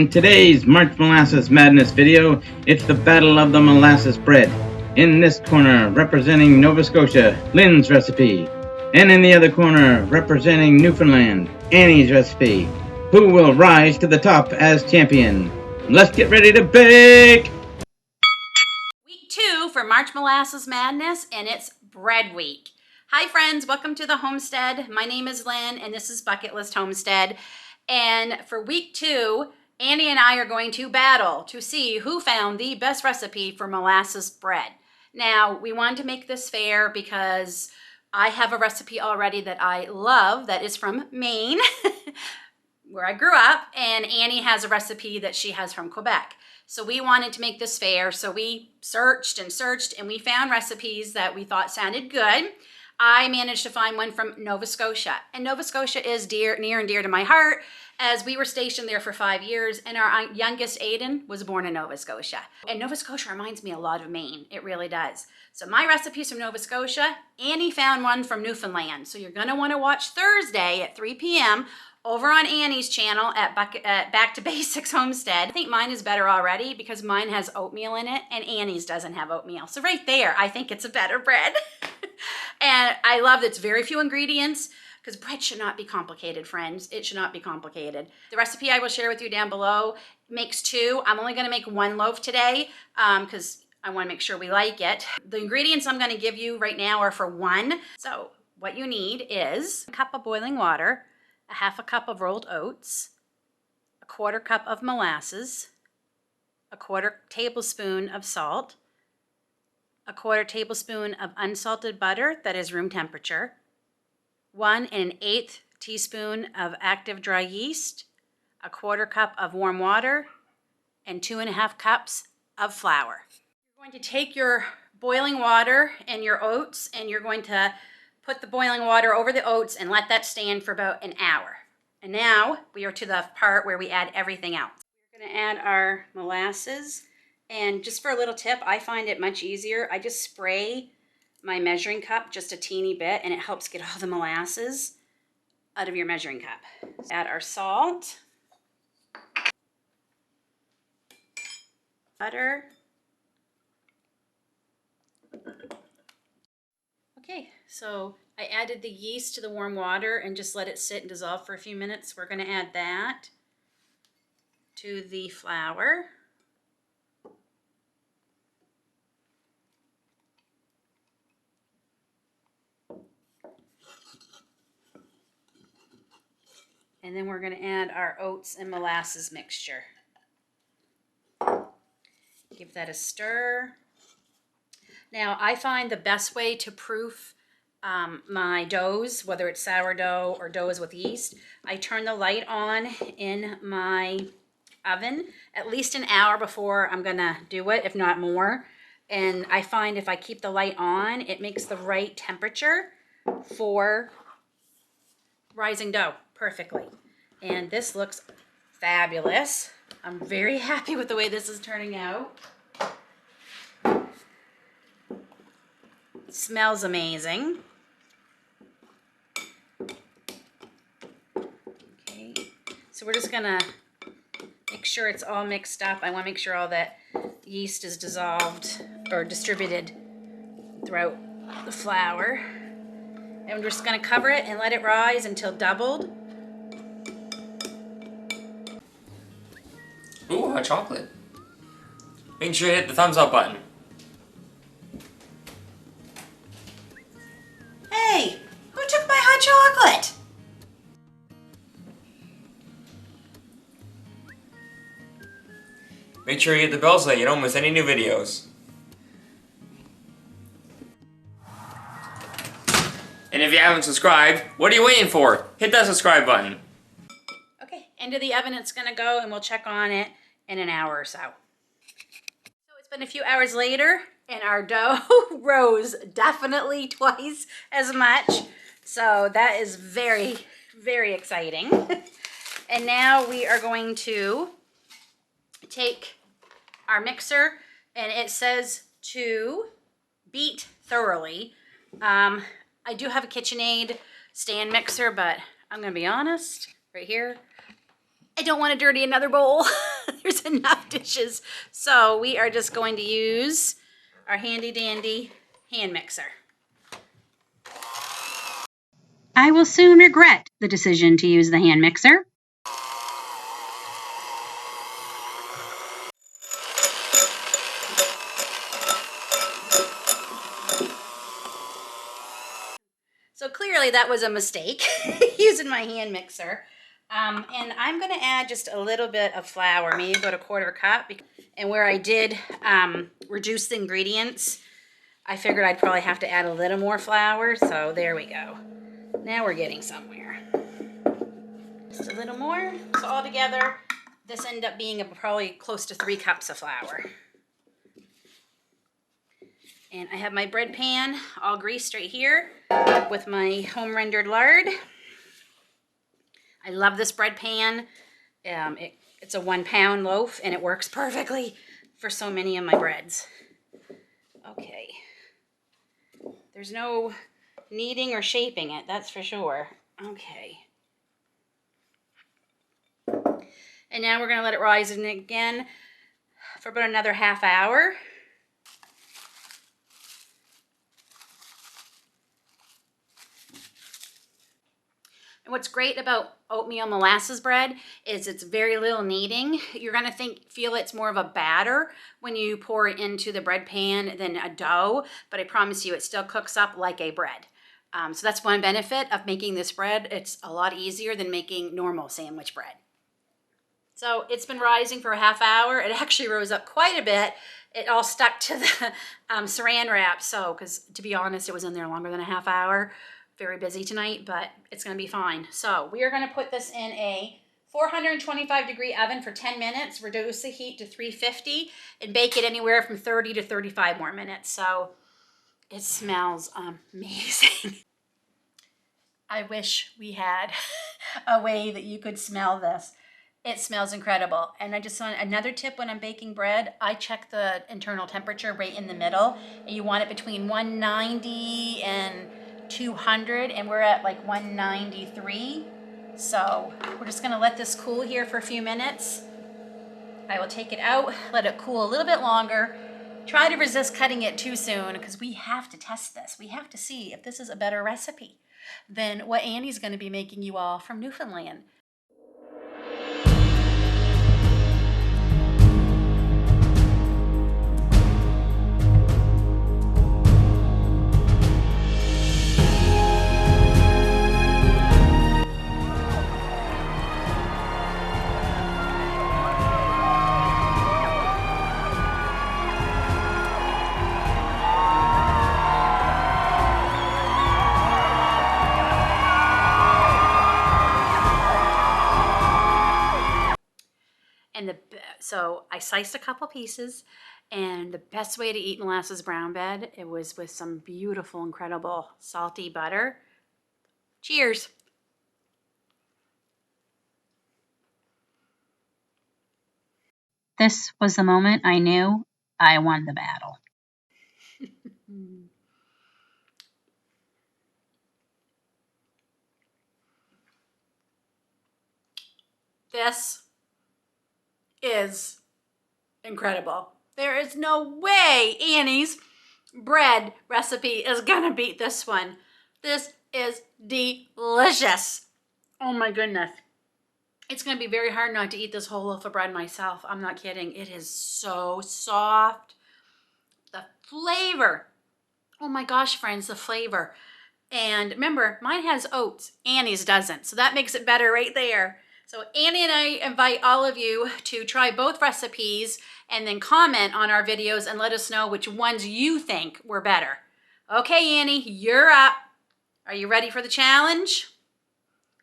In today's March Molasses Madness video, it's the Battle of the Molasses Bread. In this corner, representing Nova Scotia, Lynn's recipe. And in the other corner, representing Newfoundland, Annie's recipe. Who will rise to the top as champion? Let's get ready to bake! Week 2 for March Molasses Madness, and it's Bread Week. Hi friends, welcome to the homestead. My name is Lynn, and this is Bucket List Homestead. And for week 2, Annie and I are going to battle to see who found the best recipe for molasses bread. Now, we wanted to make this fair because I have a recipe already that I love that is from Maine, where I grew up, and Annie has a recipe that she has from Quebec. So we wanted to make this fair, so we searched and searched, and we found recipes that we thought sounded good. I managed to find one from Nova Scotia, and Nova Scotia is near and dear to my heart, as we were stationed there for 5 years, and our youngest, Aiden, was born in Nova Scotia. And Nova Scotia reminds me a lot of Maine. It really does. So my recipe's from Nova Scotia. Annie found one from Newfoundland. So you're going to want to watch Thursday at 3 p.m. over on Annie's channel at Back to Basics Homestead. I think mine is better already because mine has oatmeal in it, and Annie's doesn't have oatmeal. So right there, I think it's a better bread. And I love that it's very few ingredients, because bread should not be complicated, friends. It should not be complicated. The recipe I will share with you down below makes 2. I'm only going to make 1 loaf today because I want to make sure we like it. The ingredients I'm going to give you right now are for 1. So what you need is a cup of boiling water, a half a cup of rolled oats, a 1/4 cup of molasses, a 1/4 tablespoon of salt, a 1/4 tablespoon of unsalted butter that is room temperature, 1 1/8 teaspoon of active dry yeast, a 1/4 cup of warm water, and 2 1/2 cups of flour. You're going to take your boiling water and your oats, and you're going to put the boiling water over the oats and let that stand for about an hour. And now we are to the part where we add everything else. We're going to add our molasses, and just for a little tip, I find it much easier. I just spray my measuring cup just a teeny bit, and it helps get all the molasses out of your measuring cup. Add our salt, butter. Okay, so I added the yeast to the warm water and just let it sit and dissolve for a few minutes. We're going to add that to the flour. And then we're going to add our oats and molasses mixture. Give that a stir. Now, I find the best way to proof my doughs, whether it's sourdough or doughs with yeast, I turn the light on in my oven at least an hour before I'm going to do it, if not more. And I find if I keep the light on, it makes the right temperature for rising dough perfectly. And this looks fabulous. I'm very happy with the way this is turning out. It smells amazing. Okay, so we're just gonna make sure it's all mixed up. I want to make sure all that yeast is dissolved or distributed throughout the flour. And we're just going to cover it and let it rise until doubled. Ooh, hot chocolate. Make sure you hit the thumbs up button. Hey, who took my hot chocolate? Make sure you hit the bell so that you don't miss any new videos. And if you haven't subscribed, what are you waiting for? Hit that subscribe button. Okay, into the oven it's going to go, and we'll check on it in an hour or so. So it's been a few hours later, and our dough rose definitely twice as much. So that is very, very exciting. And now we are going to take our mixer, and it says to beat thoroughly. I do have a KitchenAid stand mixer, but I'm going to be honest, right here, I don't want to dirty another bowl. There's enough dishes. So we are just going to use our handy dandy hand mixer. I will soon regret the decision to use the hand mixer. So clearly that was a mistake, using my hand mixer. And I'm going to add just a little bit of flour, maybe about a 1/4 cup. And where I did reduce the ingredients, I figured I'd probably have to add a little more flour. So there we go. Now we're getting somewhere. Just a little more. So altogether, this ended up being probably close to 3 cups of flour. And I have my bread pan all greased right here with my home rendered lard. I love this bread pan. It's a 1 pound loaf and it works perfectly for so many of my breads. Okay. There's no kneading or shaping it, that's for sure. Okay. And now we're going to let it rise in again for about another ½ hour. And what's great about oatmeal molasses bread is it's very little kneading. You're going to feel it's more of a batter when you pour it into the bread pan than a dough, but I promise you it still cooks up like a bread. So that's one benefit of making this bread. It's a lot easier than making normal sandwich bread. So it's been rising for a ½ hour. It actually rose up quite a bit. It all stuck to the saran wrap. So, because to be honest, it was in there longer than a ½ hour. Very busy tonight, but it's going to be fine. So we are going to put this in a 425-degree oven for 10 minutes, reduce the heat to 350, and bake it anywhere from 30 to 35 more minutes. So it smells amazing. I wish we had a way that you could smell this. It smells incredible. And I just want another tip when I'm baking bread, I check the internal temperature right in the middle. And you want it between 190 and 200, and we're at like 193. So we're just gonna let this cool here for a few minutes. I will take it out, let it cool a little bit longer. Try to resist cutting it too soon because we have to test this. We have to see if this is a better recipe than what Annie's gonna be making you all from Newfoundland. So I sliced a couple pieces, and the best way to eat molasses brown bread, it was with some beautiful, incredible salty butter. Cheers. This was the moment I knew I won the battle. This is incredible. There is no way Annie's bread recipe is gonna beat this one. This is delicious. Oh my goodness. It's gonna be very hard not to eat this whole loaf of bread myself. I'm not kidding. It is so soft. The flavor. Oh my gosh, friends, the flavor. And remember, mine has oats. Annie's doesn't. So that makes it better right there. So Annie and I invite all of you to try both recipes and then comment on our videos and let us know which ones you think were better. Okay, Annie, you're up. Are you ready for the challenge?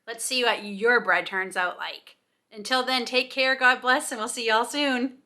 Let's see what your bread turns out like. Until then, take care, God bless, and we'll see y'all soon.